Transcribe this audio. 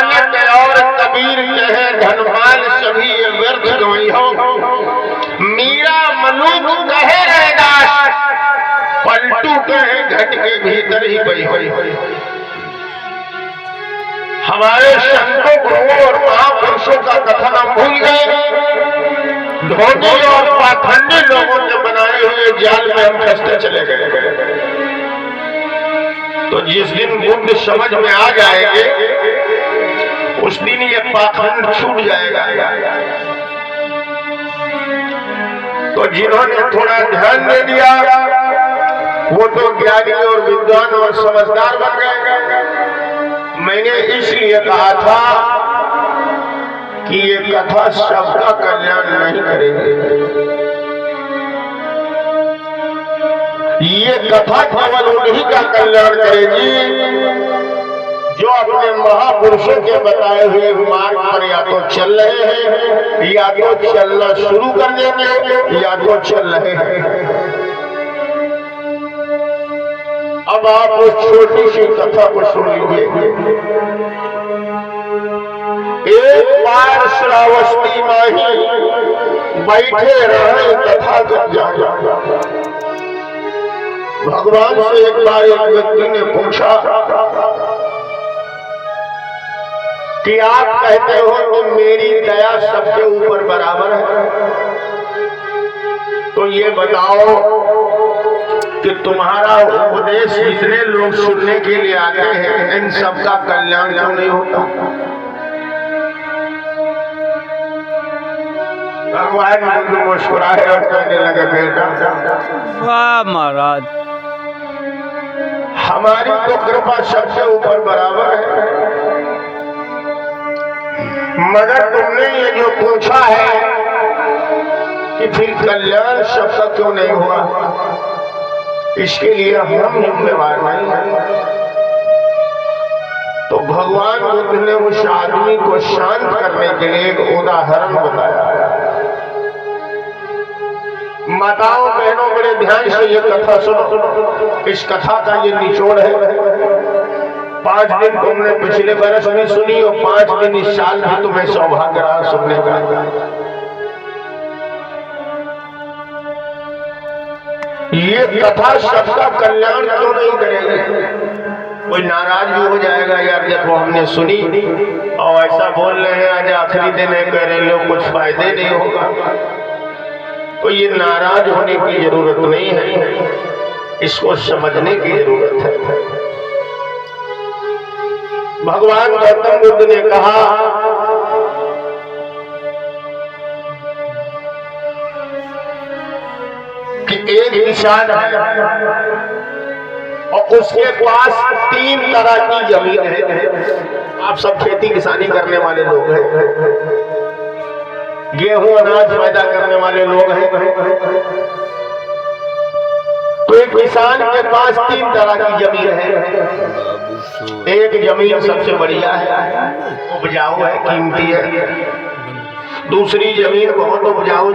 नानक और कबीर कहे धनवान सभी ये व्यर्थ गई हो। मीरा मलूक कहे रैदास, पलटू कहे घट के भीतर ही बही हुई। हमारे संतों गुरुओं और महापुरुषों का कथन हम भूल गए। ढोंगी और पाखंडी लोगों के बनाए हुए जाल में हम फंसते चले गए। तो जिस दिन बुद्ध समझ में आ जाएंगे उस दिन ये पाखंड छूट जाएगा। तो जिन्होंने थोड़ा ध्यान दे दिया वो तो ज्ञानी और विद्वान और समझदार बन गए। मैंने इसलिए कहा था कि ये कथा सबका कल्याण नहीं करेगी। ये कथा केवल उन्हीं का कल्याण करेगी जो अपने महापुरुषों के बताए हुए मार्ग पर या तो चल रहे हैं, या तो चलना शुरू कर देंगे, या तो चल रहे हैं। अब आप उस छोटी सी कथा को सुन लीजिए। एक बार श्रावस्ती माही बैठे रहे कथा कर जा। भगवान से एक बार एक व्यक्ति ने पूछा कि आप कहते हो कि मेरी दया सबके ऊपर बराबर है, तो ये बताओ कि तुम्हारा उपदेश जितने लोग सुनने के लिए आते हैं इन सबका कल्याण क्यों नहीं होता? भगवान मुस्कुराए और कहने लगे बेटा, वाह महाराज, हमारी तो कृपा सबसे ऊपर बराबर है, मगर तुमने ये जो पूछा है कि फिर कल्याण सबका क्यों नहीं हुआ, इसके लिए हम जिम्मेवार नहीं हैं। तो भगवान बुद्ध ने उस आदमी को शांत करने के लिए एक उदाहरण बताया। माताओं बहनों बड़े ध्यान से ये कथा सुनो। इस कथा का ये निचोड़ है। 5 दिन तुमने पिछले बरस में सुनी और 5 दिन इस साल भी तुम्हें सौभाग्य रहा सुनने का। ये कथा सबका कल्याण क्यों नहीं करेगी? कोई नाराज भी हो जाएगा, यार देखो हमने सुनी और ऐसा बोल रहे हैं, आज आखिरी दिन है, कह रहे लोग कुछ फायदे नहीं होगा। तो ये नाराज होने की जरूरत नहीं है, इसको समझने की जरूरत है। भगवान गौतम बुद्ध ने कहा कि एक किसान है और उसके पास 3 तरह की जमीन है। आप सब खेती किसानी करने वाले लोग हैं, गेहूं अनाज पैदा करने वाले लोग हैं। तो एक किसान के पास 3 तरह की जमीन है। एक जमीन सबसे बढ़िया है, उपजाऊ है, कीमती है। दूसरी जमीन बहुत उपजाऊ